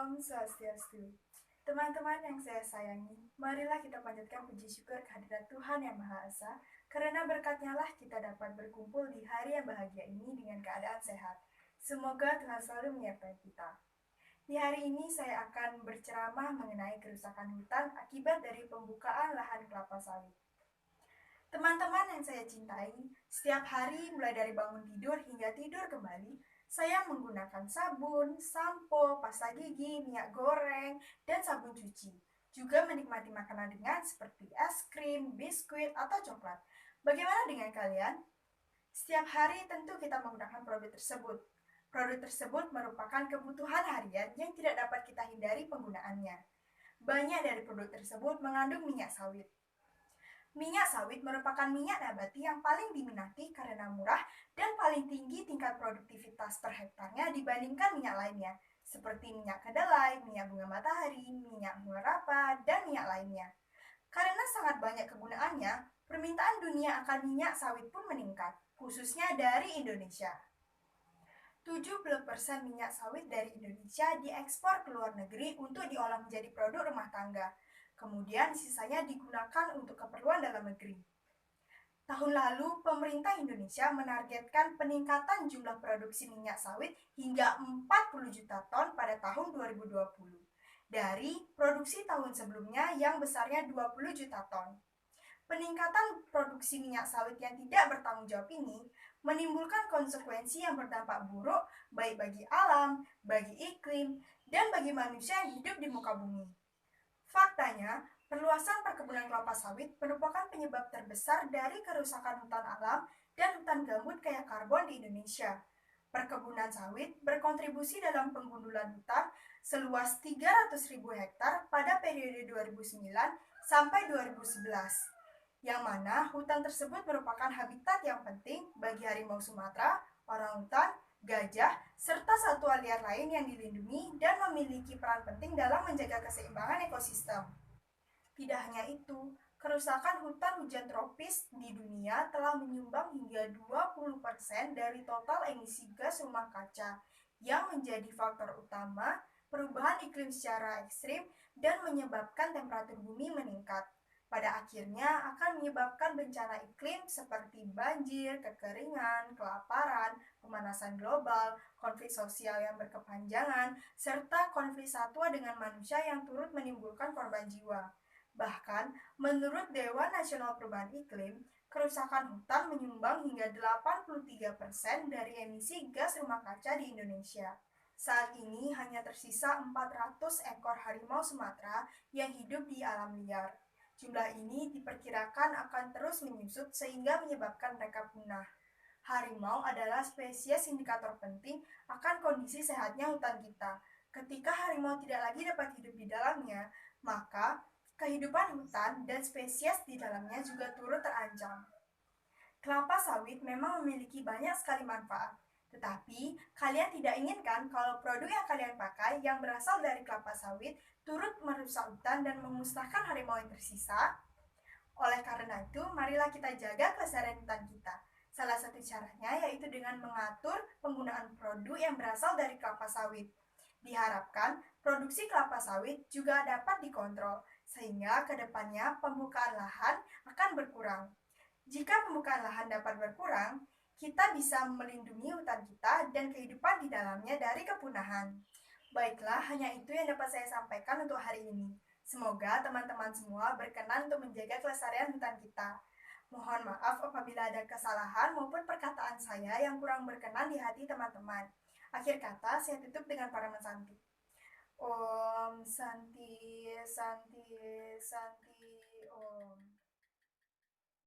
Om Swastiastu. Teman-teman yang saya sayangi, marilah kita panjatkan puji syukur kehadirat Tuhan Yang Maha Esa, karena berkat-Nya lah kita dapat berkumpul di hari yang bahagia ini dengan keadaan sehat. Semoga Tuhan selalu menyertai kita. Di hari ini saya akan berceramah mengenai kerusakan hutan akibat dari pembukaan lahan kelapa sawit. Teman-teman yang saya cintai, setiap hari mulai dari bangun tidur hingga tidur kembali, saya menggunakan sabun, sampo, pasta gigi, minyak goreng, dan sabun cuci. Juga menikmati makanan ringan seperti es krim, biskuit, atau coklat. Bagaimana dengan kalian? Setiap hari tentu kita menggunakan produk tersebut. Produk tersebut merupakan kebutuhan harian yang tidak dapat kita hindari penggunaannya. Banyak dari produk tersebut mengandung minyak sawit. Minyak sawit merupakan minyak nabati yang paling diminati karena murah dan paling tinggi tingkat produktivitas per hektarnya dibandingkan minyak lainnya, seperti minyak kedelai, minyak bunga matahari, minyak bunga rapa, dan minyak lainnya. Karena sangat banyak kegunaannya, permintaan dunia akan minyak sawit pun meningkat, khususnya dari Indonesia. 70% minyak sawit dari Indonesia diekspor ke luar negeri untuk diolah menjadi produk rumah tangga. Kemudian sisanya digunakan untuk keperluan dalam negeri. Tahun lalu, pemerintah Indonesia menargetkan peningkatan jumlah produksi minyak sawit hingga 40 juta ton pada tahun 2020 dari produksi tahun sebelumnya yang besarnya 20 juta ton. Peningkatan produksi minyak sawit yang tidak bertanggung jawab ini menimbulkan konsekuensi yang berdampak buruk baik bagi alam, bagi iklim, dan bagi manusia yang hidup di muka bumi. Faktanya, perluasan perkebunan kelapa sawit merupakan penyebab terbesar dari kerusakan hutan alam dan hutan gambut kaya karbon di Indonesia. Perkebunan sawit berkontribusi dalam penggundulan hutan seluas 300.000 hektar pada periode 2009 sampai 2011, yang mana hutan tersebut merupakan habitat yang penting bagi harimau Sumatera, orangutan, gajah, serta satwa liar lain yang dilindungi dan memiliki peran penting dalam menjaga keseimbangan ekosistem. Tidak hanya itu, kerusakan hutan hujan tropis di dunia telah menyumbang hingga 20% dari total emisi gas rumah kaca, yang menjadi faktor utama perubahan iklim secara ekstrim dan menyebabkan temperatur bumi meningkat. Pada akhirnya akan menyebabkan bencana iklim seperti banjir, kekeringan, kelaparan, pemanasan global, konflik sosial yang berkepanjangan, serta konflik satwa dengan manusia yang turut menimbulkan korban jiwa. Bahkan, menurut Dewan Nasional Perubahan Iklim, kerusakan hutan menyumbang hingga 83% dari emisi gas rumah kaca di Indonesia. Saat ini hanya tersisa 400 ekor harimau Sumatera yang hidup di alam liar. Jumlah ini diperkirakan akan terus menyusut sehingga menyebabkan mereka punah. Harimau adalah spesies indikator penting akan kondisi sehatnya hutan kita. Ketika harimau tidak lagi dapat hidup di dalamnya, maka kehidupan hutan dan spesies di dalamnya juga turut terancam. Kelapa sawit memang memiliki banyak sekali manfaat, tetapi kalian tidak inginkan kalau produk yang kalian pakai yang berasal dari kelapa sawit turut merusak hutan dan memusnahkan harimau yang tersisa? Oleh karena itu, marilah kita jaga kelestarian hutan kita. Salah satu caranya yaitu dengan mengatur penggunaan produk yang berasal dari kelapa sawit. Diharapkan produksi kelapa sawit juga dapat dikontrol, sehingga kedepannya pembukaan lahan akan berkurang. Jika pembukaan lahan dapat berkurang, kita bisa melindungi hutan kita dan kehidupan di dalamnya dari kepunahan. Baiklah, hanya itu yang dapat saya sampaikan untuk hari ini. Semoga teman-teman semua berkenan untuk menjaga kelestarian hutan kita. Mohon maaf apabila ada kesalahan maupun perkataan saya yang kurang berkenan di hati teman-teman. Akhir kata, saya tutup dengan paraman Santi. Om Santi, Santi, Santi.